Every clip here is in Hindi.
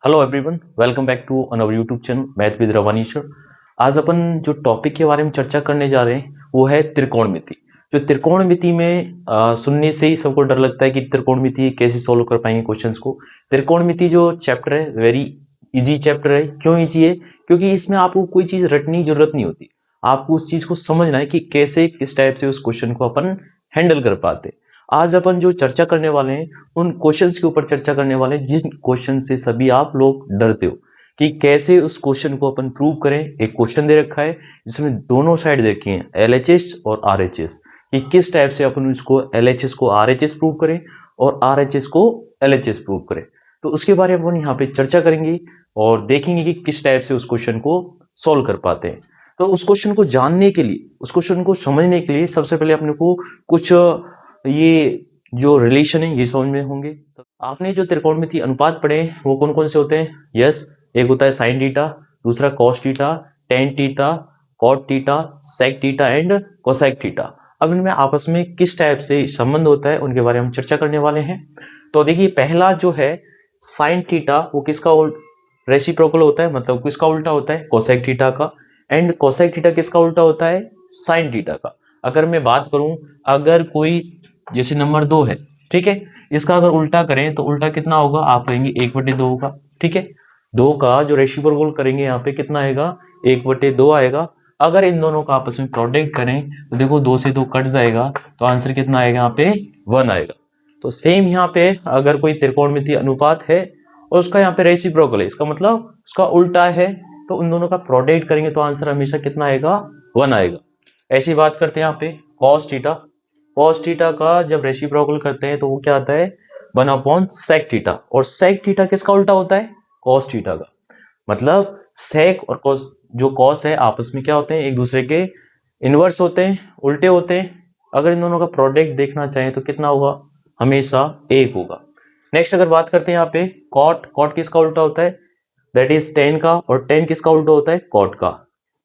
Hello everyone, welcome back to our YouTube channel math with Rawani sir. आज अपन जो टॉपिक के बारे में चर्चा करने जा रहे हैं वो है त्रिकोणमिति। जो त्रिकोणमिति में सुनने से ही सबको डर लगता है कि त्रिकोणमिति कैसे सॉल्व कर पाएंगे क्वेश्चंस को। त्रिकोणमिति जो चैप्टर है वेरी इजी चैप्टर है। क्यों इजी है? क्योंकि इसमें आपको कोई चीज रटने की जरूरत नहीं होती। आपको उस चीज को समझना है कि कैसे किस टाइप से उस क्वेश्चन को अपन हैंडल कर पाते। आज अपन जो चर्चा करने वाले हैं उन क्वेश्चंस के ऊपर चर्चा करने वाले हैं जिन क्वेश्चन से सभी आप लोग डरते हो कि कैसे उस क्वेश्चन को अपन प्रूव करें। एक क्वेश्चन दे रखा है जिसमें दोनों साइड देखी है, एलएचएस और आरएचएस, कि किस टाइप से अपन उसको एलएचएस को आरएचएस प्रूव करें और आरएचएस को एलएचएस प्रूव करें। तो उसके बारे में अपन यहाँ पे चर्चा करेंगे और देखेंगे कि किस टाइप से उस क्वेश्चन को सॉल्व कर पाते हैं। तो उस क्वेश्चन को जानने के लिए, उस क्वेश्चन को समझने के लिए सबसे पहले अपने को कुछ ये जो रिलेशन है ये समझ में होंगे। आपने जो त्रिकोणमिति अनुपात पढ़े वो कौन कौन से होते हैं? यस, एक होता है साइन थीटा, दूसरा cos theta, tan theta, cot theta, sec theta and cosec theta. अब इनमें आपस में किस टाइप से संबंध होता है उनके बारे में हम चर्चा करने वाले हैं। तो देखिए, पहला जो है साइन थीटा वो किसका रेसिप्रोकल होता है, मतलब किसका उल्टा होता है? कोसेक थीटा का। एंड कोसेक थीटा किसका उल्टा होता है? साइन थीटा का। अगर मैं बात करूं, अगर कोई जैसे नंबर 2 है, ठीक है, इसका अगर उल्टा करें तो उल्टा कितना होगा? आप कहेंगे 1/2 होगा, ठीक है। 2 का जो रेसिप्रोकल करेंगे यहाँ पे कितना आएगा? 1/2 आएगा। अगर इन दोनों का आपस में प्रोडक्ट करें तो देखो 2 से 2 कट जाएगा, तो आंसर कितना आएगा? यहाँ पे 1 आएगा। तो सेम यहाँ पे अगर कोई त्रिकोणमितीय अनुपात है और उसका यहाँ पे रेसिप्रोकल है, इसका मतलब उसका उल्टा है, तो उन दोनों का प्रोडक्ट करेंगे तो आंसर हमेशा कितना आएगा? 1 आएगा। ऐसी बात करते हैं यहाँ पे कॉस थीटा। कॉस थीटा का जब रेसिप्रोकल करते हैं तो वो क्या आता है? 1/sec theta. और sec थीटा किसका उल्टा होता है? कॉस थीटा का। मतलब sec और cos, जो cos है आपस में क्या होते हैं? एक दूसरे के इनवर्स होते हैं, उल्टे होते हैं। अगर इन दोनों का प्रोडक्ट देखना चाहें तो कितना होगा? हमेशा 1 होगा। नेक्स्ट अगर बात करते हैं यहाँ पे कॉट। कॉट किसका उल्टा होता है? दैट इज टेन का। और टेन किसका उल्टा होता है? कॉट का।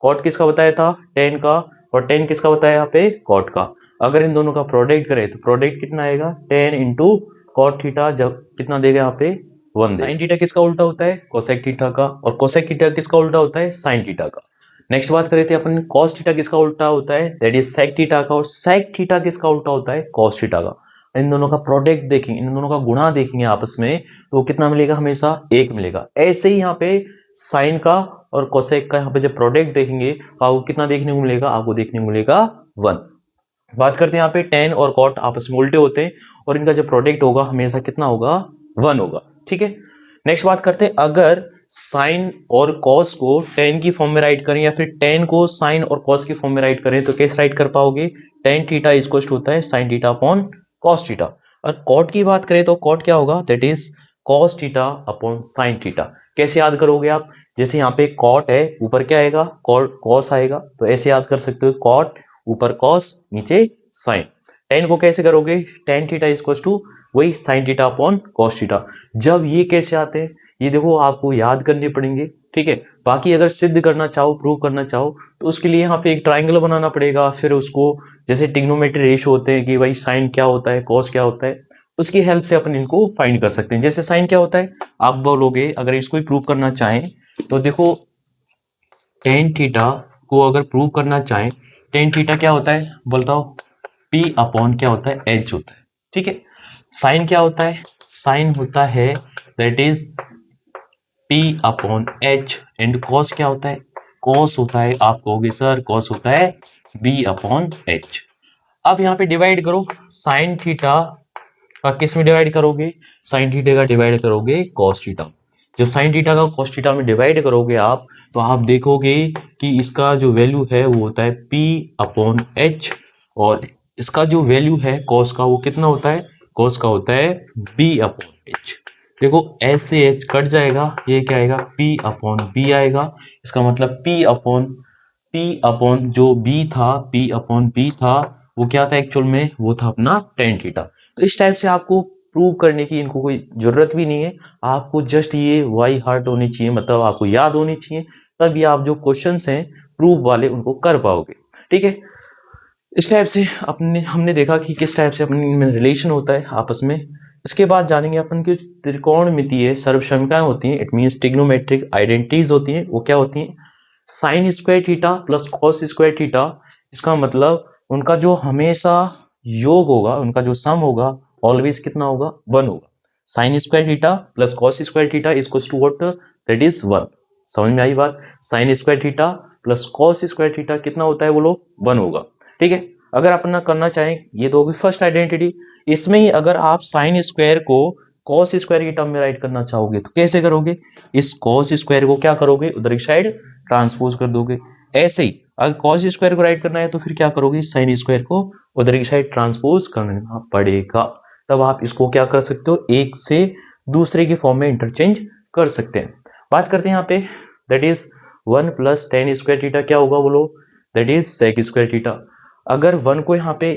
कॉट किसका बताया था? टेन का। और टेन किसका बताया यहाँ पे? कॉट का। अगर इन दोनों का प्रोडक्ट करें तो प्रोडक्ट कितना आएगा? 10 इंटू कॉट थीटा, जब कितना देगा यहाँ पे? 1 देगा। साइन थीटा किसका उल्टा होता है? कोसेक थीटा का। और कोसेक थीटा किसका उल्टा होता है? साइन थीटा का। नेक्स्ट बात करें थे अपन कॉस थीटा किसका उल्टा होता है? दैट इज सेक थीटा का। और सेक थीटा किसका उल्टा होता है? कॉस थीटा का। इन दोनों का प्रोडक्ट देखेंगे, इन दोनों का गुणा देखेंगे आपस में, तो कितना मिलेगा? हमेशा 1 मिलेगा। ऐसे ही यहाँ पे साइन का और कोसेक का यहाँ पे जब प्रोडक्ट देखेंगे तो आपको कितना देखने को मिलेगा? आपको देखने को मिलेगा 1। बात करते हैं यहाँ पे टेन और कॉट आपस में उल्टे होते हैं और इनका जो प्रोडक्ट होगा हमेशा कितना होगा? 1 होगा, ठीक है। नेक्स्ट बात करते हैं, अगर साइन और कॉस को टेन की फॉर्म में राइट करें या फिर टेन को साइन और कॉस की फॉर्म में राइट करें तो कैसे राइट कर पाओगे? टेन थीटा इक्वल होता है sine theta upon cos theta. और कॉट की बात करें तो कॉट क्या होगा? That is cos theta upon sine theta. कैसे याद करोगे आप? जैसे यहाँ पे कॉट है, ऊपर क्या आएगा? कॉस आएगा, तो ऐसे याद कर सकते हो, कॉट ऊपर कॉस नीचे साइन। टेन को कैसे करोगे? टेन थीटा इक्वल टू वही sine theta upon cos theta. जब ये कैसे आते हैं ये देखो आपको याद करने पड़ेंगे, ठीक है। बाकी अगर सिद्ध करना चाहो, प्रूव करना चाहो, तो उसके लिए यहाँ पे एक ट्राइंगल बनाना पड़ेगा। फिर उसको जैसे ट्रिग्नोमेट्री रेशियो होते हैं कि भाई साइन क्या होता है, कॉस क्या होता है, उसकी हेल्प से अपन इनको फाइंड कर सकते हैं। जैसे साइन क्या होता है आप बोलोगे, अगर इसको ही प्रूव करना चाहें तो देखो टेन थीटा को अगर प्रूव करना चाहें, टेन थीटा क्या होता है बताओ? P अपॉन क्या होता है? H होता है, ठीक है। साइन क्या होता है? साइन होता है that is P upon H। And cos क्या होता है? कॉस होता है, आप कहोगे सर कॉस होता है B अपॉन H। अब यहाँ पे डिवाइड करो, साइन थीटा का किस में डिवाइड करोगे? साइन थीटा का डिवाइड करोगे कॉस थीटा। जब साइन थीटा का कॉस थीटा में डिवाइड करोगे आप, तो आप देखोगे कि इसका जो वैल्यू है वो होता है P अपॉन H, और इसका जो वैल्यू है कॉस का वो कितना होता है? कॉस का होता है B अपॉन H। देखो एच से एच कट जाएगा, ये क्या आएगा? P अपॉन B आएगा। इसका मतलब P अपॉन जो B था, P अपॉन B था, वो क्या था एक्चुअल में? वो था अपना टेन थीटा। तो इस टाइप से आपको प्रूव करने की इनको कोई जरूरत भी नहीं है, आपको जस्ट ये वाई हार्ट होनी चाहिए, मतलब आपको याद होनी चाहिए, तभी आप जो क्वेश्चंस हैं प्रूव वाले उनको कर पाओगे, ठीक है। इस टाइप से हमने देखा कि किस टाइप से अपने इनमें रिलेशन होता है आपस में। इसके बाद जानेंगे अपन कि त्रिकोणमितीय सर्वसमीकरण होती हैं, इट मीन्स ट्रिग्नोमेट्रिक आइडेंटिटीज होती हैं, वो क्या होती हैं? Sine square theta plus cos square theta, इसका मतलब उनका जो हमेशा योग होगा, उनका जो सम होगा ऑलवेज कितना होगा? 1 होगा। Sine square theta plus cos square theta equals to what? That is 1। समझ में आई बात? Sine square theta plus cos square theta कितना होता है बोलो? 1 होगा। ठीक है, अगर अपना करना चाहें, ये तो होगी फर्स्ट आइडेंटिटी। इसमें ही अगर आप साइन स्क्वायर को कॉस स्क्वायर की टर्म में राइट करना चाहोगे तो कैसे करोगे? इस कॉस स्क्वायर को क्या करोगे? उधर की साइड ट्रांसपोज कर दोगे। ऐसे ही अगर कॉस स्क्वायर को राइट करना है तो फिर क्या करोगे? साइन स्क्वायर को उधर की साइड ट्रांसपोज करना पड़ेगा। तब आप इसको क्या कर सकते हो? एक से दूसरे के फॉर्म में इंटरचेंज कर सकते हैं। बात करते हैं यहाँ पे, that is 1 plus tan square theta क्या होगा बोलो? That is sec square theta. अगर 1 को यहाँ पे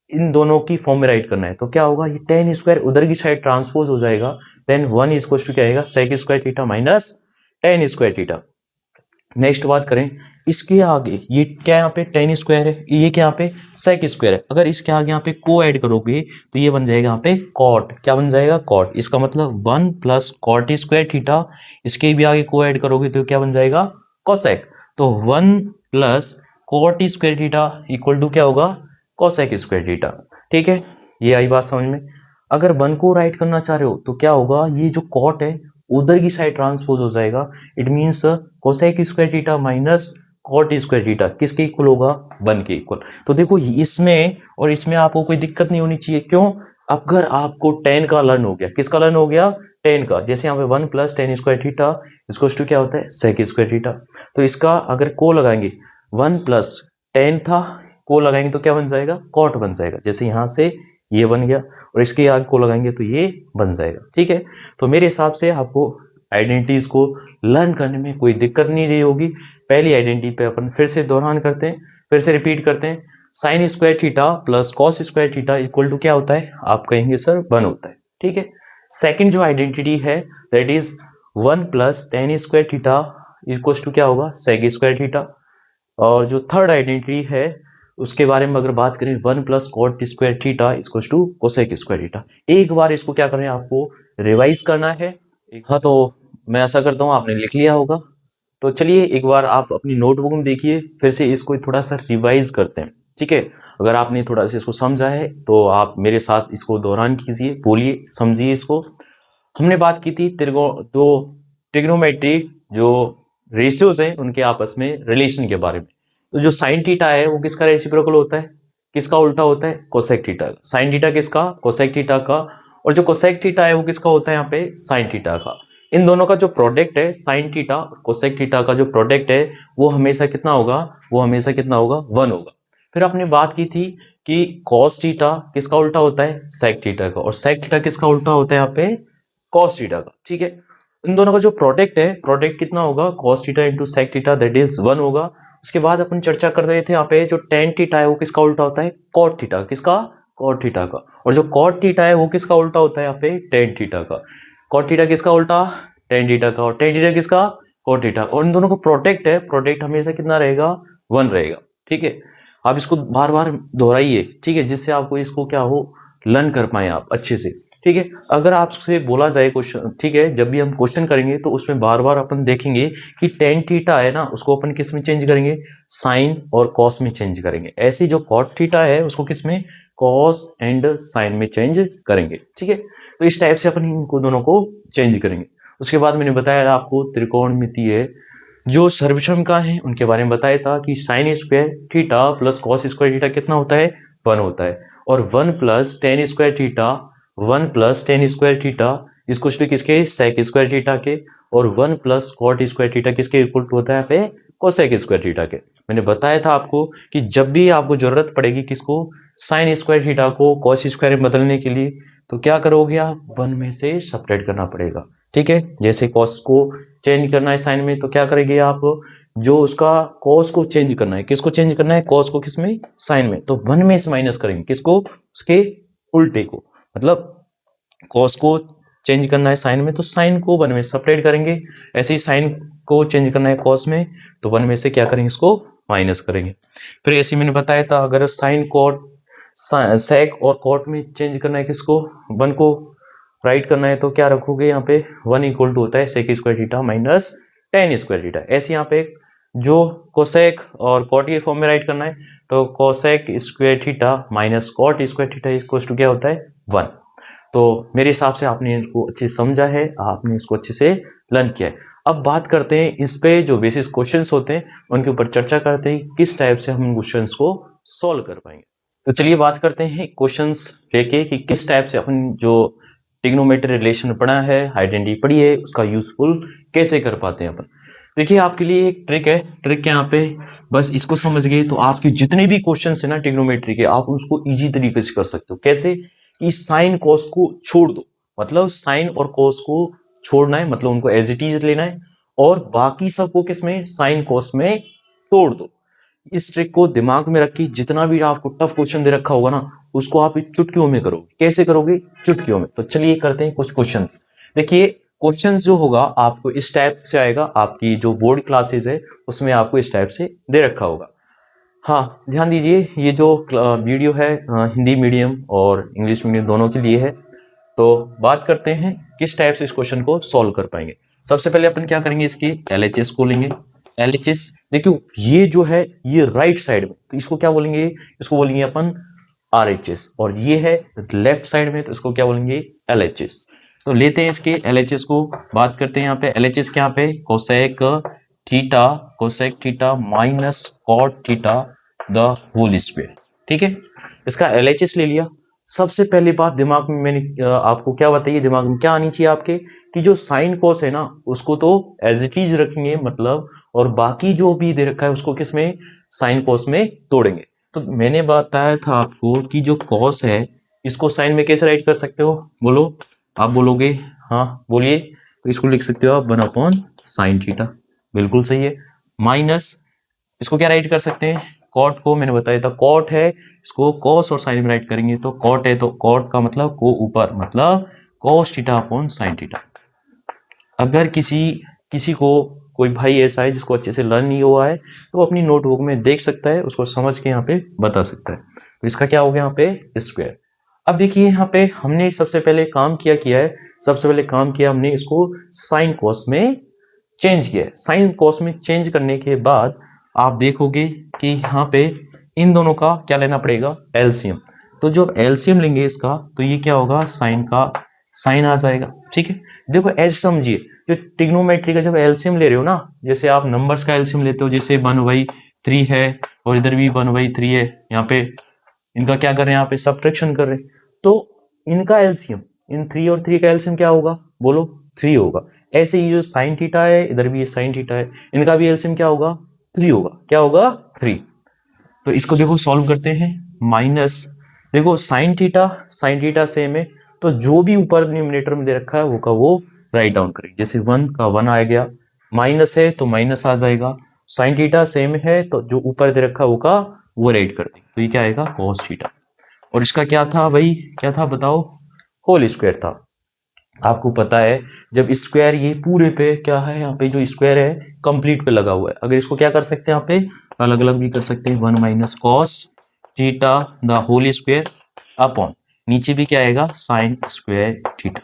इन दोनों की फॉर्म में राइट करना है तो क्या होगा? ये टेन स्क्वायर उधर की साइड ट्रांसपोज हो जाएगा, देन 1 इज इक्वल टू क्या आएगा? Sec square theta minus tan square theta. Next बात करें, इसके आगे ये क्या यहाँ पे टेन स्क्वायर है, ये क्या यहाँ पे सेक स्क्वायर है। अगर इसके आगे यहाँ पे को ऐड करोगे तो ये बन जाएगा यहाँ पे कॉट। क्या बन जाएगा? कॉट। इसका मतलब 1 प्लस कॉट स्क्वायर थीटा, इसके भी आगे को ऐड करोगे तो क्या बन जाएगा? कोसेक। तो 1 plus cot square theta equal to क्या होगा? Cosec square theta. ठीक है, ये आई बात समझ में। अगर 1 को राइट करना चाह रहे हो तो क्या होगा? ये जो कॉट है उधर की साइड ट्रांसपोज हो जाएगा, it means cosec square theta minus cot square theta किसके इक्वल होगा? 1 के इक्वल। तो देखो इसमें और इसमें आपको कोई दिक्कत नहीं होनी चाहिए। क्यों? अगर आपको टेन का लर्न हो गया, किसका लर्न हो गया? टेन का। जैसे यहाँ पे 1 प्लस टेन स्क्वायर थीटा इसको टू क्या होता है? Sec square theta. तो इसका अगर को लगाएंगे 1 प्लस टेन था, को लगाएंगे तो क्या बन जाएगा? कॉट बन जाएगा। जैसे यहाँ से ये बन गया और इसके आगे को लगाएंगे तो ये बन जाएगा। ठीक है, तो मेरे हिसाब से आपको आइडेंटिटीज को लर्न करने में कोई दिक्कत नहीं रही होगी। पहली आइडेंटिटी पे अपन फिर से दोहरान करते हैं, फिर से रिपीट करते हैं। Sine square theta plus cos square theta equal to क्या होता है? आप कहेंगे सर 1 होता है। ठीक है, सेकंड जो आइडेंटिटी है that is 1 plus tan square theta equal to क्या होगा? Sec square theta. और जो थर्ड आइडेंटिटी है उसके बारे में अगर बात करें, 1 plus cot square theta equal to cosec square theta. एक बार इसको क्या करना है? आपको रिवाइज करना है। हाँ, तो मैं ऐसा करता हूँ आपने लिख लिया होगा, तो चलिए एक बार आप अपनी नोटबुक में देखिए, फिर से इसको थोड़ा सा रिवाइज करते हैं। ठीक है, अगर आपने थोड़ा सा इसको समझा है तो आप मेरे साथ इसको दोहरान कीजिए, बोलिए, समझिए इसको। हमने बात की थी दो ट्रिग्नोमेट्रिक जो रेशियोज हैं उनके आपस में रिलेशन के बारे में। तो जो साइन थीटा है वो किसका रेसिप्रोकल होता है? किसका उल्टा होता है? Cosec theta. साइन थीटा किसका? कोसेक थीटा का। और जो कोसेक थीटा है वो किसका होता है यहाँ पे? साइन थीटा का। इन दोनों का जो प्रोडक्ट है साइन थीटा और कोसेक थीटा का जो प्रोडक्ट है वो हमेशा कितना होगा? वो हमेशा कितना होगा? 1 होगा। फिर आपने बात की थी कि कॉस थीटा किसका उल्टा होता है? सेक थीटा का। और सेक थीटा किसका उल्टा होता है यहाँ पे? कॉस थीटा का। ठीक है, इन दोनों का जो प्रोडक्ट है, प्रोडक्ट कितना होगा? Cos theta into sec theta that is 1 होगा। उसके बाद अपन चर्चा कर रहे थे यहाँ पे जो टेन थीटा है वो किसका उल्टा होता है? Cot theta. किसका? कॉट थीटा का। और जो कॉट थीटा है वो किसका उल्टा होता है यहाँ पे? टेन थीटा का। कॉट थीटा किसका उल्टा? टेन थीटा का। और टेन थीटा किसका? Cot theta. और इन दोनों का प्रोडक्ट है, प्रोडक्ट हमेशा कितना रहेगा? 1 रहेगा। ठीक है, आप इसको बार बार दोहराइए, ठीक है, जिससे आपको इसको क्या हो, लर्न कर पाए आप अच्छे से। ठीक है, अगर आपसे बोला जाए क्वेश्चन, ठीक है, जब भी हम क्वेश्चन करेंगे तो उसमें बार बार अपन देखेंगे कि टेन थीटा है ना, उसको अपन किस में चेंज करेंगे? साइन और कॉस में चेंज करेंगे। ऐसे जो कॉट थीटा है उसको किस में? कॉस एंड साइन में चेंज करेंगे। ठीक है, तो इस टाइप से अपन इनको दोनों को चेंज करेंगे। उसके बाद मैंने बताया आपको त्रिकोणमितीय जो सर्वसमीकरण है उनके बारे में बताया था कि sign square theta plus cos square theta कितना होता है? 1 होता है। और 1 plus tan square theta, 1 plus tan square theta इसको किसके? सेक स्क्वायर थीटा के। और 1 प्लस कॉट स्क्वायर थीटा किसके इक्वल टू होता है पे? कोसेक स्क्वायर थीटा के। मैंने बताया था आपको कि जब भी आपको जरूरत पड़ेगी किसको? साइन स्क्वायर थीटा को कॉस स्क्वायर में बदलने के लिए, तो क्या करोगे आप? 1 में से सेपरेट करना पड़ेगा। ठीक है, जैसे कॉस को चेंज करना है साइन में तो क्या करेंगे आप? जो उसका कॉस को चेंज करना है, किसको चेंज करना है? कॉस को किस में? साइन में। तो 1 में से माइनस करेंगे किसको? उसके उल्टे को। मतलब कॉस को चेंज करना है साइन में तो साइन को 1 में सेपरेट करेंगे। ऐसे ही साइन को चेंज करना है कॉस में तो 1 में से क्या करेंगे? इसको माइनस करेंगे। फिर ऐसे मैंने बताया था अगर साइन कॉट सेक और कॉट में चेंज करना है किसको? 1 को राइट करना है तो क्या रखोगे यहाँ पे 1 इक्वल टू होता है sec square theta minus tan square theta. ऐसे यहाँ पे जो कोसेक और कॉट के फॉर्म में राइट करना है तो cosec square theta minus cot square theta equal to क्या होता है 1। तो मेरे हिसाब से आपने इसको अच्छे से समझा है, आपने इसको अच्छे से लर्न किया है। अब बात करते हैं इस पे जो बेसिस क्वेश्चंस होते हैं उनके ऊपर चर्चा करते हैं किस टाइप से हम क्वेश्चंस को सॉल्व कर पाएंगे। तो चलिए बात करते हैं क्वेश्चंस लेके कि किस टाइप से अपन जो ट्रिग्नोमेट्री रिलेशन पढ़ा है, आइडेंटिटी पढ़ी है, उसका यूजफुल कैसे कर पाते हैं अपन। देखिए आपके लिए एक ट्रिक है, ट्रिक यहाँ पे बस इसको समझ गए तो आपके जितने भी क्वेश्चंस है ना ट्रिग्नोमेट्री के, आप उसको इजी तरीके से कर सकते हो। कैसे कि साइन कॉस को छोड़ दो, मतलब साइन और कॉस को छोड़ना है, मतलब उनको एज इट इज लेना है और बाकी सबको किसमें साइन कॉस में तोड़ दो। इस ट्रिक को दिमाग में रखिए, जितना भी आपको टफ क्वेश्चन दे रखा होगा ना उसको आप चुटकियों में करोगे। कैसे करोगे? चुटकियों में। तो चलिए करते हैं कुछ क्वेश्चंस। देखिए क्वेश्चंस जो होगा आपको इस टाइप से आएगा, आपकी जो बोर्ड क्लासेस है उसमें आपको इस टाइप से दे रखा होगा। हाँ ध्यान दीजिए, ये जो वीडियो है हिंदी मीडियम और इंग्लिश मीडियम दोनों के लिए है। तो बात करते हैं किस टाइप से इस क्वेश्चन को सॉल्व कर पाएंगे। सबसे पहले अपन क्या करेंगे, इसकी LHS को लेंगे। LHS देखियो ये जो है ये राइट साइड में, तो इसको क्या बोलेंगे, इसको बोलेंगे अपन RHS, और ये है लेफ्ट साइड में तो इसको क्या बोलेंगे LHS। तो लेते हैं इसके LHS को, बात करते हैं यहाँ पे LHS के, यहाँ पे cosec theta minus cot theta the whole square. ठीक है, इसका LHS ले लिया। सबसे पहली बात दिमाग में मैंने आपको क्या बताइए, दिमाग में क्या आनी चाहिए आपके कि जो साइन कॉस है ना उसको तो एज इट इज रखेंगे, मतलब और बाकी जो भी दे रखा है उसको किस में साइन कॉस में तोड़ेंगे। तो मैंने बताया था आपको कि जो कॉस है इसको साइन में कैसे राइट कर सकते हो, बोलो। आप बोलोगे हाँ बोलिए, तो इसको लिख सकते हो आप 1 साइन थीटा, बिल्कुल सही है। माइनस इसको क्या राइट कर सकते हैं, कॉट को मैंने बताया था कॉट है, इसको कॉस और साइन में राइट करेंगे तो कॉट है तो कॉट का मतलब को ऊपर, मतलब cos theta upon sine theta. अगर किसी को कोई भाई ऐसा है जिसको अच्छे से लर्न नहीं हुआ है तो वो अपनी नोटबुक में देख सकता है, उसको समझ के यहाँ पे बता सकता है। तो इसका क्या हो गया यहाँ पे स्क्वायर। अब देखिए यहाँ पे हमने सबसे पहले काम किया हमने इसको साइन कॉस में चेंज किया है। साइन कॉस में चेंज करने के बाद आप देखोगे कि यहाँ पे इन दोनों का क्या लेना पड़ेगा, एलसीएम। तो जब एलसीएम लेंगे इसका तो ये क्या होगा, साइन का साइन आ जाएगा। ठीक है, देखो ऐसे समझिए, जो ट्रिग्नोमेट्री का जब एलसीएम ले रहे हो ना, जैसे आप नंबर्स का एलसीएम लेते हो, जैसे 1/3 है और इधर भी 1/3 है, यहाँ पे इनका क्या कर रहे हैं, यहाँ पे सब्ट्रैक्शन कर रहे हैं, तो इनका एलसीएम, इन 3 और 3 का एलसीएम क्या होगा, बोलो 3 होगा। ऐसे ही जो साइन थीटा है, इधर भी ये साइन थीटा है, इनका भी एलसीएम क्या होगा, 3 होगा। क्या होगा, 3। तो इसको देखो सॉल्व करते हैं। माइनस देखो साइन थीटा सेम है, तो जो भी ऊपर न्यूमरेटर में दे रखा है वो का वो राइट डाउन करेंगे। जैसे 1 का 1 आ गया, माइनस है तो माइनस आ जाएगा, साइन थीटा सेम है तो जो ऊपर दे रखा है वो का वो राइट कर देंगे, तो ये क्या आएगा कॉस थीटा। और इसका क्या था भाई, क्या था बताओ, होल स्क्वायर था। आपको पता है जब स्क्वायर ये पूरे पे क्या है, यहाँ पे जो स्क्वायर है कंप्लीट पे लगा हुआ है, अगर इसको क्या कर सकते हैं यहाँ पे अलग अलग भी कर सकते हैं, 1 minus cos theta the whole square upon नीचे भी क्या आएगा साइन स्क्वायर थीटा।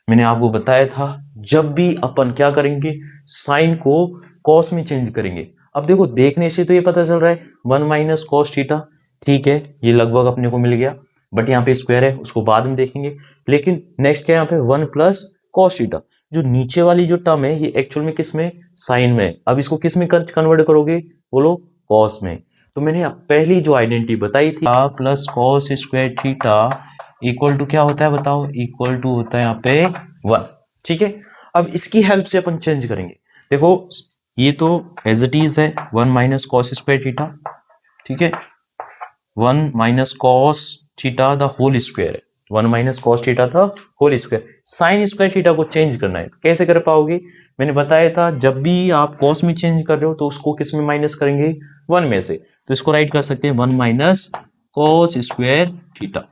मैंने आपको बताया था जब भी अपन क्या करेंगे साइन को कॉस में चेंज करेंगे। अब देखो देखने से तो ये पता चल रहा है 1 माइनस कॉस थीटा, ठीक है ये लगभग अपने को मिल गया, बट यहाँ पे स्क्वायर है उसको बाद में देखेंगे। लेकिन नेक्स्ट क्या यहाँ पे 1 प्लस कॉस थीटा, जो नीचे वाली जो टर्म है ये एक्चुअल में किस में, साइन में। अब इसको किस में कन्वर्ट करोगे, बोलो कॉस में। तो मैंने पहली जो आइडेंटिटी बताई थी plus cos square theta equal to क्या होता है बताओ, इक्वल टू होता है यहाँ पे 1। ठीक है, अब इसकी हेल्प से अपन चेंज करेंगे। देखो ये तो एज इट इज है 1 माइनस कॉस स्क्वायर थीटा, ठीक है 1 minus cos theta the whole square है, 1 माइनस कॉस थीटा था whole square. Sine square theta को चेंज करना है तो कैसे कर पाओगे, मैंने बताया था जब भी आप कॉस में चेंज कर रहे हो तो उसको किस में माइनस करेंगे, 1 में से। तो इसको राइट कर सकते हैं 1 माइनस कॉस स्क्वायर थीटा।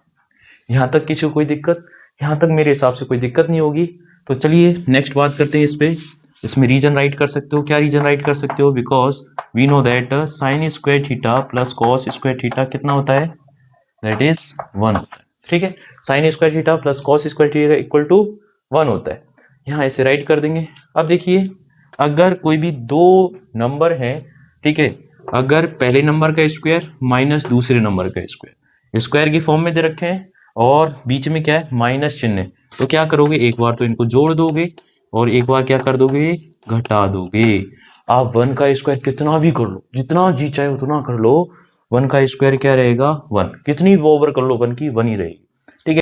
यहां तक किसी को कोई दिक्कत, यहां तक मेरे हिसाब से कोई दिक्कत नहीं होगी। तो चलिए नेक्स्ट बात करते हैं इस पे। इसमें रीजन राइट कर सकते हो, क्या रीजन राइट कर सकते हो, because we know that sine square theta plus cos square theta कितना होता है, दैट इज 1 होता है। ठीक है, sine square theta plus cos square theta equal to 1 होता है। यहाँ ऐसे राइट कर देंगे। अब देखिए, अगर कोई भी दो नंबर है, ठीक है, अगर पहले नंबर का स्क्वायर माइनस दूसरे नंबर का स्क्वायर स्क्वायर की फॉर्म में दे रखे हैं और बीच में क्या है, माइनस चिन्ह है, तो क्या करोगे, एक बार तो इनको जोड़ दोगे और एक बार क्या कर दोगे, घटा दोगे। आप 1 का स्क्वायर कितना भी कर लो, जितना जी चाहे उतना कर लो, 1 का स्क्वायर क्या रहेगा, 1। कितनी ओवर कर लो 1 की 1 ही रहेगी। ठीक है,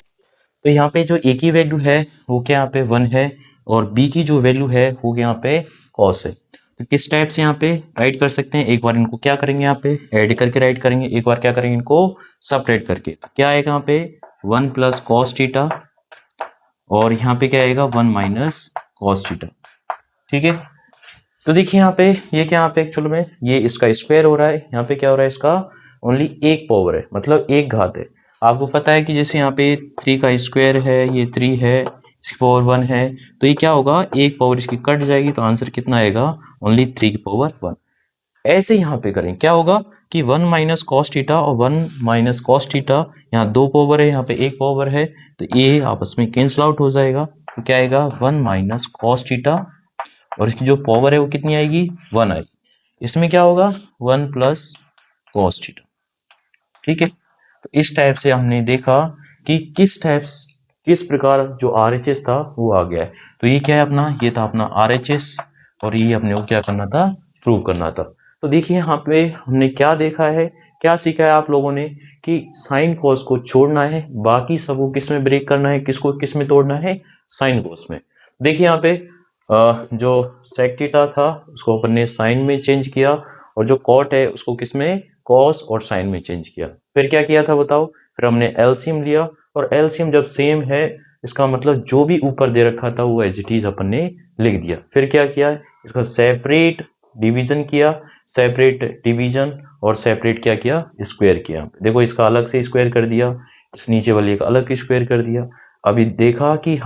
तो यहाँ पे जो ए की वैल्यू है वो क्या यहाँ पे 1 है और बी की जो वैल्यू है वो यहाँ पे कॉस है। तो किस टाइप से यहाँ पे राइट कर सकते हैं, एक बार इनको क्या करेंगे, यहाँ पे ऐड करके राइट करेंगे, एक बार क्या करेंगे, इनको सबट्रैक्ट करके। तो क्या आएगा यहाँ पे 1 प्लस कॉस थीटा और यहाँ पे क्या आएगा 1 माइनस कॉस थीटा। ठीक है, तो देखिए यहाँ पे ये क्या, यहाँ पे एक्चुअल में ये इसका स्क्वायर हो रहा है, यहाँ पे क्या हो रहा है, इसका ओनली एक पावर है, मतलब एक घात है। आपको पता है कि जैसे यहाँ पे 3 का स्क्वायर है, ये 3 है, इसकी पावर 1 है, तो ये क्या होगा, एक पावर इसकी कट जाएगी, तो आंसर कितना आएगा, ओनली 3 की पावर 1। ऐसे यहाँ पे करें, क्या होगा कि 1 माइनस कॉस थीटा और 1 माइनस कॉस थीटा, यहाँ दो पावर है, यहाँ पे एक पावर है, तो ये आपस में कैंसिल आउट हो जाएगा। तो क्या आएगा 1 माइनस कॉस थीटा और इसकी जो पावर है वो कितनी आएगी, 1 आएगी। इसमें क्या होगा 1 प्लस कॉस थीटा। ठीक है, तो इस टाइप से हमने देखा कि किस प्रकार जो RHS था वो आ गया है। तो ये क्या है अपना, ये था अपना RHS और ये अपने को क्या करना था, प्रूव करना था। तो देखिए यहाँ पे हमने क्या देखा है, क्या सीखा है आप लोगों ने कि साइन कॉस को छोड़ना है, बाकी सबको किस में ब्रेक करना है, किसको किस में तोड़ना है, साइन कॉस में। देखिए यहाँ पे जो सेक थीटा था उसको अपन ने साइन में चेंज किया और जो कॉट है उसको किस में, कॉस और साइन में चेंज किया। फिर क्या किया था बताओ, फिर हमने एलसीएम लिया और एलसीएम जब सेम है इसका मतलब जो भी ऊपर दे रखा था वो एज इट इज अपन ने लिख दिया। फिर क्या किया, इसका सेपरेट डिवीजन किया, सेपरेट डिवीजन और सेपरेट क्या किया, स्क्वायर किया। देखो इसका अलग से स्क्वायर कर दिया, इस नीचे वाली का अलग स्क्वायर कर दिया। अभी देखा कि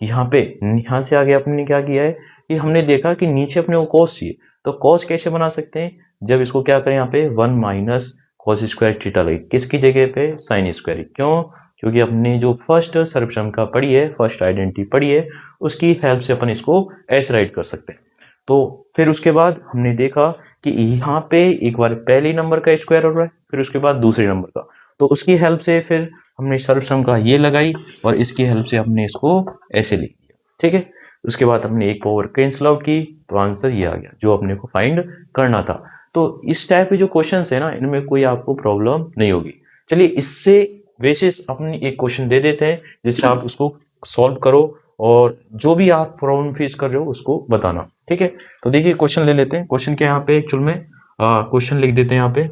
यहाँ से आगे अपने ने क्या किया है कि हमने देखा कि नीचे अपने को कॉस चाहिए, तो कॉस कैसे बना सकते हैं, जब इसको क्या करें, यहाँ पे 1 माइनस कॉस स्क्वायर थीटा लगे, किसकी जगह पे, साइन स्क्वायर। क्यों, क्योंकि अपने जो फर्स्ट सर्वसम्यता पढ़ी है, फर्स्ट आइडेंटिटी पढ़ी है, उसकी हेल्प से अपन इसको ऐसे राइट कर सकते हैं। तो फिर उसके बाद हमने देखा कि यहाँ पे एक बार पहले नंबर का स्क्वायर हो रहा है, फिर उसके बाद दूसरे नंबर का, तो उसकी हेल्प से फिर हमने सर्वसम्यता ये लगाई और इसकी हेल्प से हमने इसको ऐसे लिख दिया। ठीक है, उसके बाद हमने एक पावर कैंसिल आउट की, तो आंसर ये आ गया जो अपने को फाइंड करना था। तो इस टाइप के जो क्वेश्चंस है ना, इनमें कोई आपको प्रॉब्लम नहीं होगी। चलिए इससे बेसिस अपनी एक क्वेश्चन दे देते हैं जिससे आप उसको सॉल्व करो और जो भी आप प्रॉब्लम फेस कर रहे हो उसको बताना। ठीक है, तो देखिए क्वेश्चन ले लेते हैं। क्वेश्चन के यहाँ पे एक्चुअल में क्वेश्चन लिख देते हैं यहाँ पे,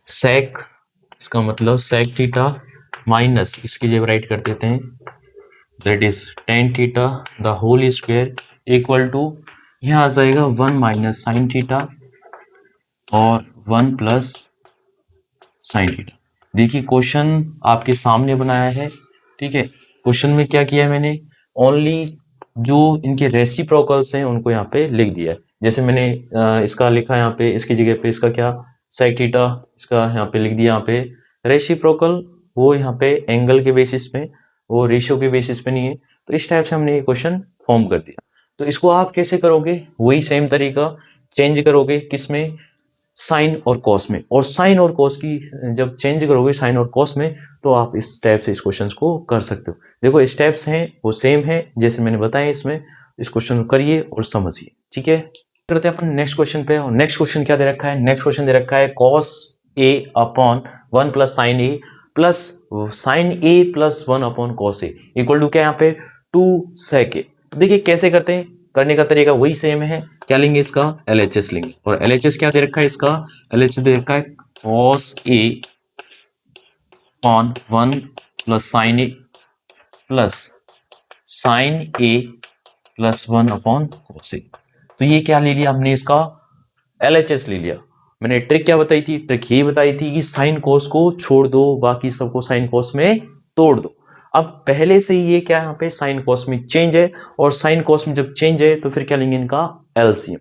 सेक, इसका मतलब सेक थीटा माइनस इसकी जगह राइट कर देते हैं, that is tan theta the whole square equal to, यहाँ आ जाएगा 1 माइनस साइन थीटा और 1 प्लस साइन थीटा। देखिए क्वेश्चन आपके सामने बनाया है। ठीक है, क्वेश्चन में क्या किया है मैंने, ओनली जो इनके रेसिप्रोकल्स हैं उनको यहाँ पे लिख दिया है। जैसे मैंने इसका लिखा यहाँ पे, इसकी जगह पे इसका क्या, सेक थीटा, इसका यहाँ पे लिख दिया यहाँ पे रेसिप्रोकल, वो यहाँ पे एंगल के बेसिस पे, वो रेशियो के बेसिस पे नहीं है। तो इस टाइप से हमने ये क्वेश्चन फॉर्म कर दिया। तो इसको आप कैसे करोगे, वही सेम तरीका चेंज करोगे किसमें, साइन और कॉस में। और साइन और कॉस की जब चेंज करोगे साइन और कॉस में, तो आप इस टाइप से इस क्वेश्चन को कर सकते हो। देखो स्टेप्स हैं वो सेम है जैसे मैंने बताया, इसमें इस क्वेश्चन को करिए और समझिए। ठीक है, करते हैं अपन नेक्स्ट क्वेश्चन पे। और नेक्स्ट क्वेश्चन क्या दे रखा है, नेक्स्ट क्वेश्चन दे रखा है cos A upon 1 plus sine A plus sine A plus 1 upon cos A equal to क्या, यहाँ पे 2 सेक ए। तो देखिए कैसे करते हैं, करने का तरीका वही सेम है। क्या लेंगे, इसका LHS लेंगे। और LHS क्या दे रखा है, इसका LHS दे रखा है cos A upon 1 plus sine A plus sine A plus 1 upon cos A। तो ये क्या ले लिया हमने, इसका LHS ले लिया। मैंने ट्रिक क्या बताई थी, ट्रिक यही बताई थी कि साइन कॉस को छोड़ दो, बाकी सबको साइन कॉस में तोड़ दो। अब पहले से ही ये क्या यहाँ पे साइन कॉस में चेंज है, और साइन कॉस में जब चेंज है तो फिर क्या लेंगे, इनका एलसीएम।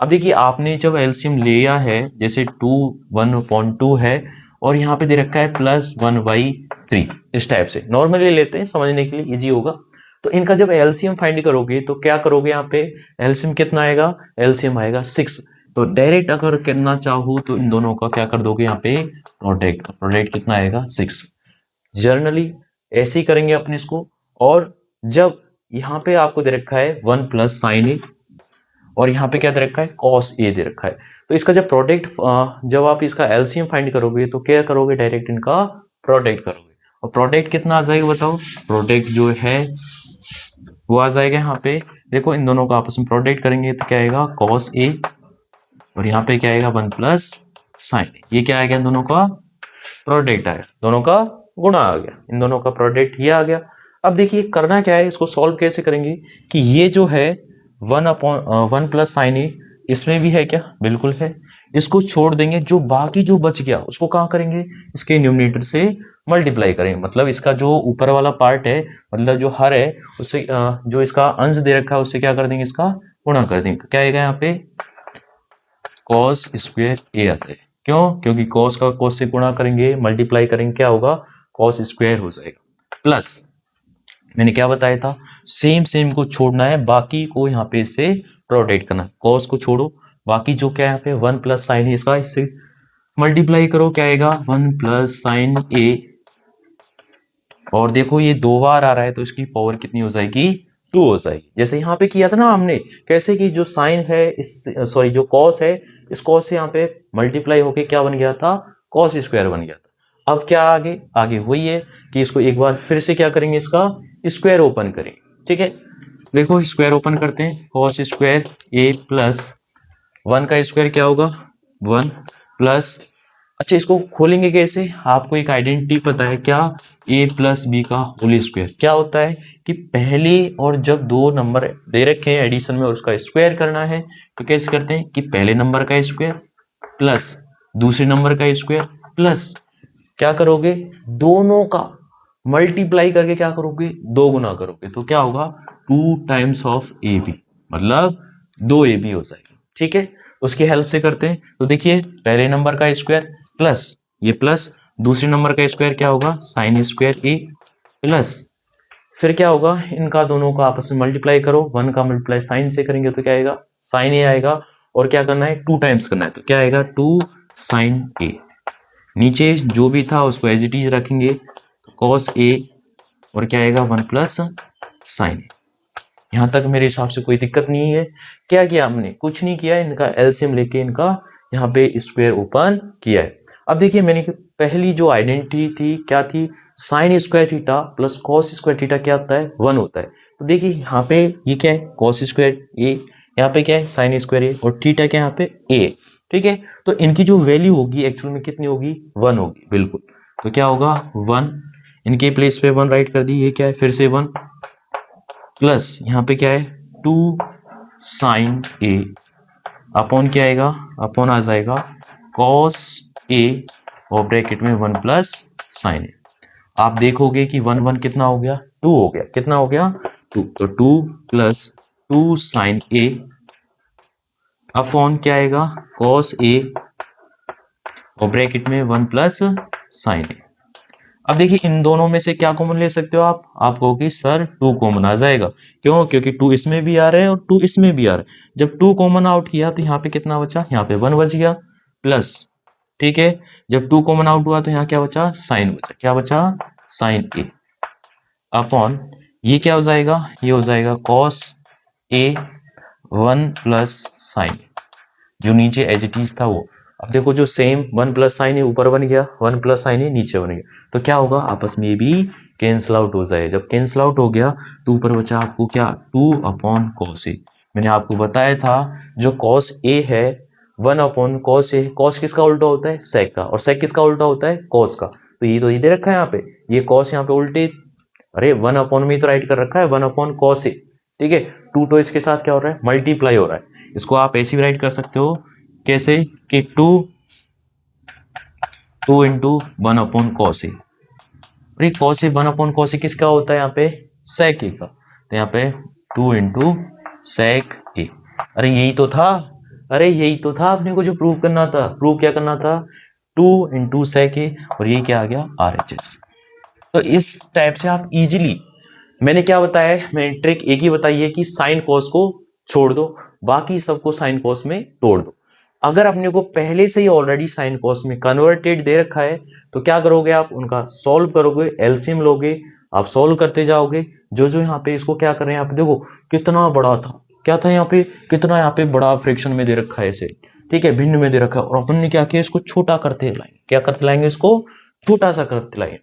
अब देखिए आपने जब एलसीएम लिया है, जैसे 2 1/2 है और यहाँ पे दे रखा है +1/3। इस टाइप से नॉर्मली लेते हैं, समझने के लिए इजी होगा। तो इनका जब एलसीएम फाइंड करोगे तो क्या करोगे, यहाँ पे एलसीएम कितना आएगा, एलसीएम आएगा 6। तो डायरेक्ट अगर करना चाहो तो इन दोनों का क्या कर दोगे, यहाँ पे प्रोडक्ट कितना आएगा 6। जर्नली ऐसे ही करेंगे अपने इसको। और जब यहाँ पे आपको दे रखा है 1 + sin a और यहाँ पे क्या दे रखा है cos a दे रखा है, तो इसका जब प्रोडक्ट जब आप इसका एलसीएम फाइंड करोगे तो क्या करोगे, डायरेक्ट इनका प्रोडक्ट करोगे। और प्रोडक्ट कितना आ जाएगा बताओ, प्रोडक्ट जो है वो आ जाएगा यहाँ पे, देखो इन दोनों का आपस में प्रोडक्ट करेंगे तो क्या आएगा cos a और यहाँ पे क्या आएगा 1 + sin a। ये क्या आएगा, इन दोनों का प्रोडक्ट आएगा, दोनों का गुणा आ गया, इन दोनों का प्रोडक्ट ये आ गया। अब देखिए करना क्या है, इसको सॉल्व कैसे करेंगे कि ये जो है 1 + sin a इसमें भी है क्या, बिल्कुल है। इसको छोड़ देंगे, जो बाकी जो बच गया उसको कहाँ करेंगे, इसके न्यूमरेटर से मल्टीप्लाई करेंगे। मतलब इसका जो ऊपर वाला पार्ट है, मतलब जो हर है उससे जो इसका अंश दे रखा है उससे क्या कर देंगे, इसका गुणा कर देंगे। तो क्या आएगा यहाँ पे cos स्क्वायर a आ जाएगा। क्यों, क्योंकि cos का cos से गुणा करेंगे, मल्टीप्लाई करेंगे, क्या होगा cos स्क्वायर हो जाएगा। प्लस मैंने क्या बताया था, सेम को छोड़ना है, बाकी को यहाँ पे से प्रोडक्ट करना। cos को छोड़ो, बाकी जो क्या है यहाँ पे 1 + sin a, इसका इससे मल्टीप्लाई करो, क्या आएगा 1 + sin a। और देखो ये 2 बार आ रहा है तो इसकी पावर कितनी हो जाएगी, 2 हो जाएगी। जैसे यहाँ पे किया था ना हमने, कैसे कि जो साइन है इस सॉरी जो कॉस है, इस कॉस से यहाँ पे मल्टीप्लाई होके क्या बन गया था, कॉस स्क्वायर बन गया था। अब क्या आगे वही है कि इसको एक बार फिर से क्या करेंगे, इसका स्क्वायर ओपन करेंगे। ठीक है, देखो स्क्वायर ओपन करते हैं, कॉस स्क्वायर a + 1 का स्क्वायर क्या होगा 1 प्लस, अच्छा इसको खोलेंगे कैसे, आपको एक आइडेंटिटी पता है क्या, a + b का होल स्क्वायर। क्या होता है कि पहले और जब दो नंबर दे रखे हैं एडिशन में और उसका स्क्वायर करना है तो कैसे करते हैं कि पहले नंबर का स्क्वायर प्लस दूसरे नंबर का स्क्वायर प्लस क्या करोगे, दोनों का मल्टीप्लाई करके क्या करोगे, 2 गुना करोगे, तो क्या होगा 2 टाइम्स ऑफ ab, मतलब 2ab हो जाएगा। ठीक है, उसकी हेल्प से करते हैं। तो देखिए पहले नंबर का स्क्वायर प्लस ये प्लस दूसरे नंबर का स्क्वायर क्या होगा sin स्क्वायर a प्लस फिर क्या होगा, इनका दोनों का आपस में मल्टीप्लाई करो, 1 का मल्टीप्लाई साइन से करेंगे तो क्या आएगा sin a आएगा, और क्या करना है 2 टाइम्स करना है तो क्या आएगा 2 sin a। नीचे जो भी था उसको एज इट इज रखेंगे, cos a और क्या आएगा 1 + sin a। यहाँ तक मेरे हिसाब से कोई दिक्कत नहीं है। क्या किया हमने, कुछ नहीं किया, इनका एलसीएम लेके इनका यहाँ पे स्क्वायर ओपन किया है। अब देखिए मैंने पहली जो आइडेंटिटी थी क्या थी, sign square theta plus cos square theta क्या होता है 1 होता है। तो देखिए यहाँ पे ये क्या है कॉस स्क्वायर ए, यहाँ पे क्या है साइन स्क्वायर ए और थीटा क्या यहाँ पे ए। ठीक है, तो इनकी जो वैल्यू होगी एक्चुअल में कितनी होगी 1 होगी बिल्कुल। तो क्या होगा 1, इनके प्लेस पे 1 राइट कर दी, ये क्या है फिर से 1 प्लस यहाँ पे क्या है 2 sin a अपॉन क्या आएगा, अपॉन आ जाएगा cos a और ब्रैकेट में 1 + sin a। आप देखोगे कि 1 1 कितना हो गया 2 हो गया, कितना हो गया 2, तो 2 + 2 sin a अपॉन क्या आएगा cos a और ब्रैकेट में 1 + sin a। अब देखिए इन दोनों में से क्या कॉमन ले सकते हो आप कहोगे सर 2 कॉमन आ जाएगा। क्यों, क्योंकि 2 इसमें भी आ रहे हैं और 2 इसमें भी आ रहे हैं। जब 2 कॉमन आउट किया तो यहाँ पे कितना बचा, यहाँ पे 1 बच गया प्लस, ठीक है जब 2 कॉमन आउट हुआ तो यहाँ क्या बचा साइन बचा, क्या बचा साइन ए अपॉन ये क्या हो जाएगा, ये हो जाएगा cos a 1 + sin, जो नीचे एज इट इज था वो। अब देखो जो सेम 1 + sin है ऊपर बन गया, 1 + sin है नीचे बन गया, तो क्या होगा आपस में ये भी कैंसिल आउट हो जाएगा। जब कैंसिल आउट हो गया तो ऊपर बचा आपको क्या 2/cos a। मैंने आपको बताया था जो cos a है 1/cos a, cos किसका उल्टा होता है sec का, और sec किसका उल्टा होता है cos का। तो ये तो ये दे रखा है यहाँ पे, ये cos यहाँ पे उल्टे, अरे 1/, में तो राइट कर रखा है 1/cos a। ठीक है, 2 तो इसके साथ क्या हो रहा है मल्टीप्लाई हो रहा है। इसको आप ऐसे भी राइट कर सकते हो कैसे कि 2 × 1/cos a। अरे cos a 1/cos a किसका होता है यहाँ पे sec a का, तो यहाँ पे 2 × sec a। अरे यही तो था, अरे यही तो था अपने को जो प्रूव करना था। प्रूव क्या करना था 2 इंटू sec a, और ये क्या आ गया RHS। तो इस टाइप से आप इजीली, मैंने क्या बताया है, मैंने ट्रिक एक ही बताई है कि साइन कॉस को छोड़ दो, बाकी सबको साइन कॉस में तोड़ दो। अगर अपने को पहले से ही ऑलरेडी साइन कॉस में कन्वर्टेड दे रखा है तो क्या करोगे आप, उनका सॉल्व करोगे, एलसीएम लोगे, आप सॉल्व करते जाओगे। जो जो यहाँ पे इसको क्या कर रहे हैं आप देखो कितना बड़ा था, क्या था यहाँ पे, कितना यहाँ पे बड़ा फ्रैक्शन में दे रखा है इसे, ठीक है, भिन्न में दे रखा है, और अपन ने क्या किया, इसको छोटा करते लाएंगे, क्या करते लाएंगे, इसको छोटा सा करते लाएंगे,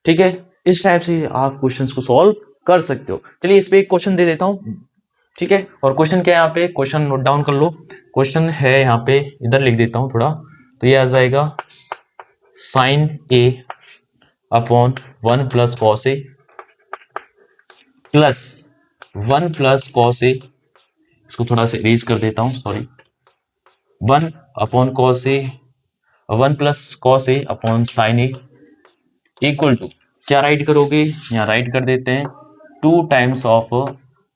ठीक है। इस टाइप से आप क्वेश्चंस को सॉल्व कर सकते हो। चलिए इस पे एक क्वेश्चन दे देता हूं, ठीक है। और क्वेश्चन क्या है यहाँ पे, क्वेश्चन नोट डाउन कर लो। क्वेश्चन है यहाँ पे, इधर लिख देता हूं थोड़ा, तो ये आ जाएगा sine A upon 1 plus cos A plus 1 plus cos A, इसको थोड़ा सा इरेज कर देता हूं, sorry, 1 upon cos A, 1 plus cos A upon sine A equal to, क्या राइट करोगे, यहाँ राइट कर देते हैं 2 times of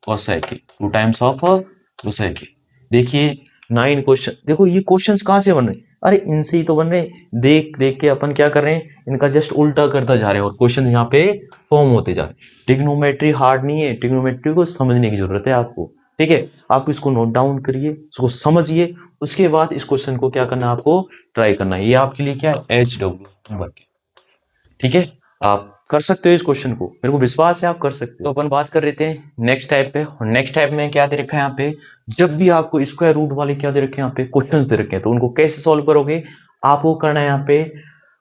cosec, 2 times of cosec. देखिए 9 क्वेश्चन, देखो ये क्वेश्चंस कहाँ से बन रहे हैं, अरे इनसे ही तो बन रहे हैं, देख देख के अपन क्या कर रहे हैं, इनका जस्ट उल्टा करता जा रहे हैं और क्वेश्चन यहाँ पे फॉर्म होते जा रहे हैं। ट्रिग्नोमेट्री हार्ड नहीं है, ट्रिग्नोमेट्री को समझने की जरूरत है आपको, ठीक है। आप इसको नोट डाउन करिए, इसको समझिए, उसके बाद इस क्वेश्चन को क्या करना है, आपको ट्राई करना है। ये आपके लिए क्या है, HW वर्क, ठीक है, आप कर सकते हो इस क्वेश्चन को, मेरे को विश्वास है आप कर सकते हो। तो अपन बात कर रहे थे नेक्स्ट टाइप पे, और नेक्स्ट टाइप में क्या दे रखा है यहाँ पे, जब भी आपको स्क्वायर रूट वाले क्या दे रखे हैं यहाँ पे क्वेश्चंस दे रखे हैं, तो उनको कैसे सॉल्व करोगे, आपको करना है यहाँ पे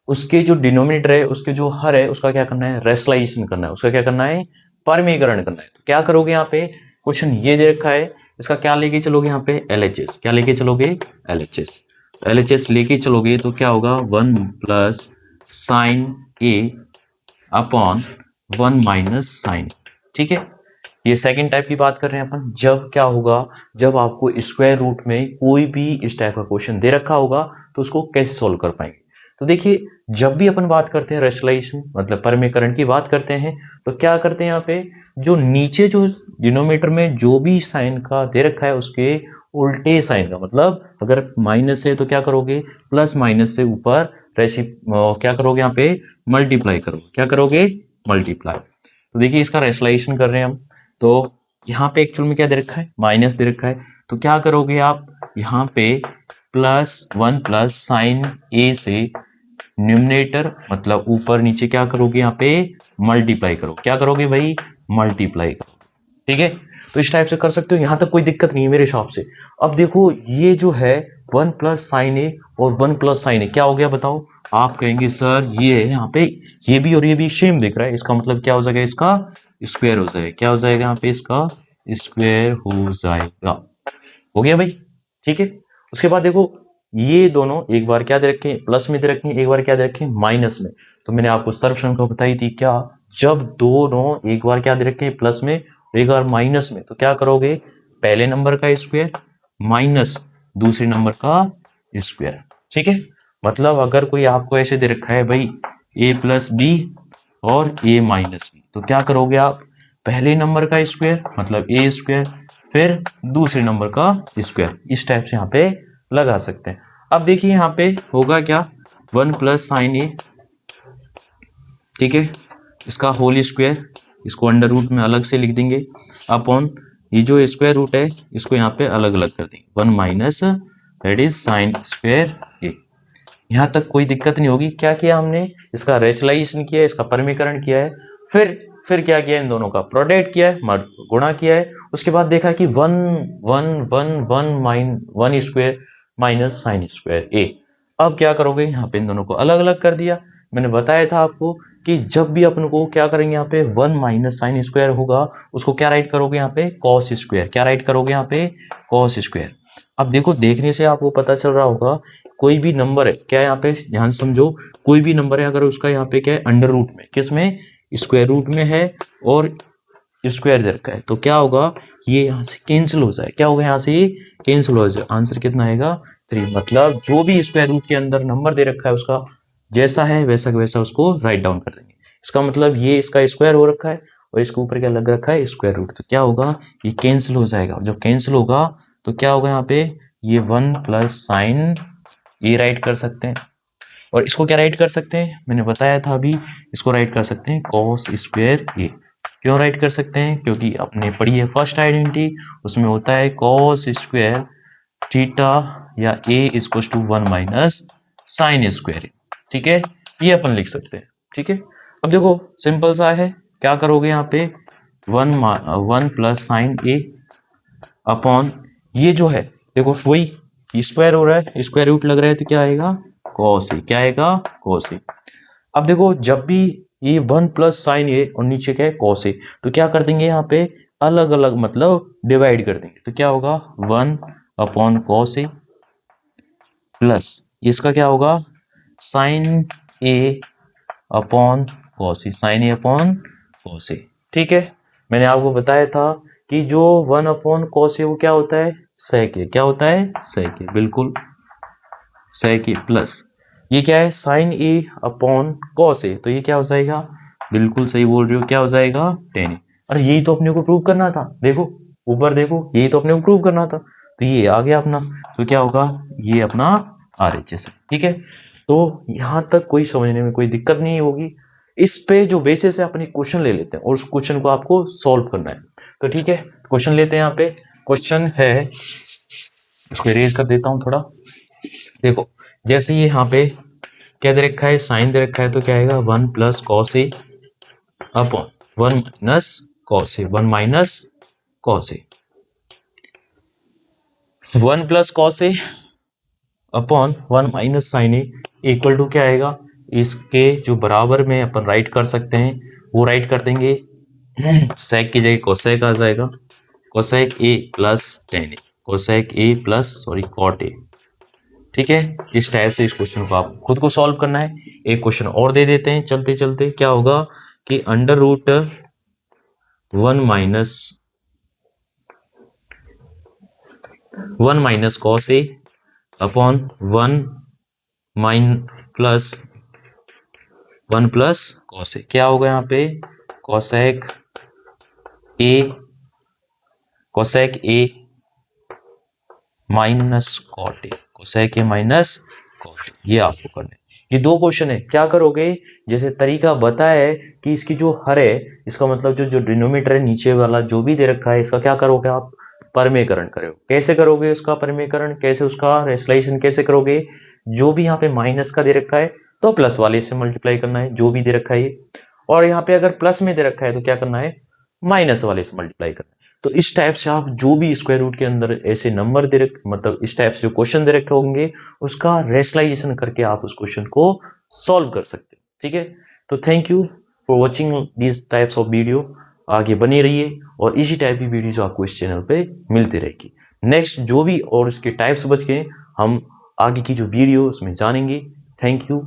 उसके जो डिनोमिनेटर है, उसके जो हर है, उसका क्या करना है, रेशनलाइजेशन करना है, उसका क्या करना है, परमीकरण करना है। तो क्या करोगे यहाँ पे, क्वेश्चन ये दे रखा है, इसका क्या लेके चलोगे यहाँ पे, LHS, क्या लेके चलोगे, LHS, LHS लेके चलोगे तो क्या होगा, 1 plus sine A upon 1 minus sign, ठीक है। ये सेकंड टाइप की बात कर रहे हैं अपन, जब क्या होगा, जब आपको स्क्वायर रूट में कोई भी इस टाइप का क्वेश्चन दे रखा होगा तो उसको कैसे सॉल्व कर पाएंगे। तो देखिए जब भी अपन बात करते हैं रेशनलाइजेशन मतलब परमीकरण की बात करते हैं, तो क्या करते हैं यहाँ पे, जो नीचे जो डिनोमिनेटर में जो भी साइन का दे रखा है उसके उल्टे साइन का, मतलब अगर माइनस है तो क्या करोगे, प्लस माइनस से ऊपर क्या करोगे यहाँ पे, मल्टीप्लाई करोगे, क्या करोगे, मल्टीप्लाई। तो देखिए इसका रेशनलाइजेशन कर रहे हैं हम, तो यहाँ पे एक्चुअल में क्या दे रखा है, माइनस दे रखा है, तो क्या करोगे आप यहाँ पे प्लस 1 प्लस साइन ए से न्यूमरेटर मतलब ऊपर नीचे क्या करोगे, यहाँ पे मल्टीप्लाई करो, क्या करोगे भाई, मल्टीप्लाई करो, ठीक है। तो इस टाइप से कर सकते हो, यहां तक कोई दिक्कत नहीं है मेरे हिसाब से। अब देखो ये जो है 1 प्लस साइन ए और 1 प्लस साइन ए क्या हो गया बताओ, आप कहेंगे सर ये है यहाँ पे ये भी और ये भी सेम दिख रहा है, इसका मतलब क्या हो जाएगा, इसका स्क्वायर हो जाएगा, क्या हो जाएगा यहाँ पे, इसका स्क्वायर हो जाएगा, हो गया भाई, ठीक है। उसके बाद देखो ये दोनों एक बार क्या दे रखे हैं, प्लस में दे रखे हैं, एक बार क्या दे रखे हैं, माइनस में। तो मैंने आपको सर्वसंख्या बताई थी क्या, जब दोनों एक बार क्या दे रखे हैं प्लस में, एक बार माइनस में, तो क्या करोगे, पहले नंबर का स्क्वायर माइनस दूसरे नंबर का स्क्वायर, ठीक है। मतलब अगर कोई आपको ऐसे दे रखा है भाई a प्लस बी और a माइनस बी, तो क्या करोगे आप, पहले नंबर का स्क्वायर मतलब a स्क्वायर, फिर दूसरे नंबर का स्क्वायर, इस टाइप से यहाँ पे लगा सकते हैं। अब देखिए यहाँ पे होगा क्या, 1 प्लस साइन ए, ठीक है, इसका होल स्क्वायर, इसको अंडर रूट में अलग से लिख देंगे, अपॉन ये जो स्क्वायर रूट है इसको यहाँ पे अलग अलग कर देंगे, 1 minus that is sine square A. यहाँ तक कोई दिक्कत नहीं होगी। क्या किया हमने, इसका रेशनलाइजेशन किया है, इसका परमीकरण किया है, फिर क्या किया, इन दोनों का प्रोडक्ट किया है, गुणा किया है, उसके बाद देखा कि 1 1 1 1 स्क्वायर माइनस साइन स्क्वायर ए। अब क्या करोगे, यहाँ पे इन दोनों को अलग अलग कर दिया। मैंने बताया था आपको कि जब भी अपन को क्या करेंगे, यहाँ पे 1 माइनस साइन स्क्वायर होगा उसको क्या राइट करोगे, यहाँ पे कॉस स्क्वायर, क्या राइट करोगे यहाँ पे, कॉस स्क्वायर। अब देखो देखने से आपको पता चल रहा होगा कोई भी नंबर है क्या, यहाँ पे ध्यान समझो, कोई भी नंबर है अगर उसका यहाँ पे क्या है, अंडर रूट में, किस में, स्क्वायर रूट में है और स्क्वायर दे रखा है, तो क्या होगा, ये यहाँ से कैंसिल हो जाए, क्या होगा, यहाँ से ये कैंसिल हो जाए, आंसर कितना आएगा 3। मतलब जो भी स्क्वायर रूट के अंदर नंबर दे रखा है उसका जैसा है वैसा वैसा उसको राइट डाउन कर देंगे। इसका मतलब ये इसका स्क्वायर हो रखा है और इसके ऊपर क्या लग रखा है, स्क्वायर रूट, तो क्या होगा, ये कैंसिल हो जाएगा। जब कैंसिल होगा तो क्या होगा, यहाँ पे ये 1 प्लस साइन ए राइट कर सकते हैं, और इसको क्या राइट कर सकते हैं, मैंने बताया था अभी, इसको राइट कर सकते हैं cos स्क्वायर ए। क्यों राइट कर सकते हैं, क्योंकि आपने पढ़ी है फर्स्ट आइडेंटिटी, उसमें होता है cos स्क्वायर थीटा या a equal to 1 minus sine square. ठीक है, ये अपन लिख सकते हैं। ठीक है, अब देखो सिंपल सा है, क्या करोगे यहाँ पे 1 प्लस साइन ए अपॉन ये जो है, देखो वही स्क्वायर हो रहा है, स्क्वायर रूट लग रहा है तो क्या आएगा कॉस ए, क्या आएगा कॉस ए। अब देखो जब भी ये 1 प्लस साइन ए और नीचे क्या है कॉस ए, तो क्या कर देंगे यहाँ पे अलग अलग मतलब डिवाइड कर देंगे, तो क्या होगा 1 अपॉन कॉस ए प्लस इसका क्या होगा sign A upon cos A, sign A upon cos ए। ठीक है, मैंने आपको बताया था कि जो 1 अपॉन कॉस ए वो क्या होता है सेक ए, क्या होता है सेक ए, बिल्कुल सेक ए प्लस ये क्या है साइन ए अपॉन कॉस ए, तो ये क्या हो जाएगा, बिल्कुल सही बोल रहे हो, क्या हो जाएगा टेन ए। अरे यही तो अपने को प्रूव करना था, देखो ऊपर देखो यही तो अपने को प्रूव करना था, तो ये आ गया अपना, तो क्या होगा ये अपना RHS है। ठीक है, तो यहां तक कोई समझने में कोई दिक्कत नहीं होगी। इस पे जो बेसिस है अपने क्वेश्चन ले लेते हैं और उस क्वेश्चन को आपको सॉल्व करना है। तो ठीक है, क्वेश्चन लेते हैं। यहाँ पे क्वेश्चन है, इसको इरेज कर देता हूं थोड़ा। देखो जैसे ये यहाँ पे क्या दे रखा है साइन दे रखा है, तो क्या आएगा 1 plus cos A upon 1 minus cos A, 1 minus cos A, 1 plus cos A upon 1 minus sine A equal to क्या आएगा, इसके जो बराबर में अपन राइट कर सकते हैं वो राइट कर देंगे सेक की जगह कोसेक आ जाएगा, cosec A plus tan A, cosec A plus sorry cot A. ठीक है, इस टाइप से इस क्वेश्चन को आप खुद को सॉल्व करना है। एक क्वेश्चन और दे देते हैं चलते चलते, क्या होगा कि under root 1 minus cos A upon 1 plus cos A, क्या होगा यहाँ पे cosec A minus cot A, cosec A minus cot A, ये आपको करना है। ये दो क्वेश्चन है, क्या करोगे जैसे तरीका बताया है कि इसकी जो हर है इसका मतलब जो डिनोमिनेटर है नीचे वाला जो भी दे रखा है इसका क्या करोगे आप परमेकरण करोगे। कैसे करोगे उसका परमेकरण, कैसे उसका रेशनलाइजेशन कैसे करोगे, जो भी यहाँ पे माइनस का दे रखा है तो प्लस वाले से मल्टीप्लाई करना है जो भी दे रखा है, और यहाँ पे अगर प्लस में दे रखा है तो क्या करना है माइनस वाले से मल्टीप्लाई करना है। तो इस टाइप से आप जो भी स्क्वायर रूट के अंदर ऐसे नंबर दे रखे मतलब इस टाइप से जो क्वेश्चन दे रखे होंगे उसका रेशनलाइजेशन करके आप उस क्वेश्चन को सॉल्व कर सकते हैं। ठीक है, तो thank you for watching this types of video. आगे बने रहिए और इसी टाइप की वीडियोज आपको इस चैनल पे मिलती रहेगी। नेक्स्ट जो भी और उसके टाइप्स बच गए हम आगे की जो वीडियो उसमें जानेंगे। Thank you.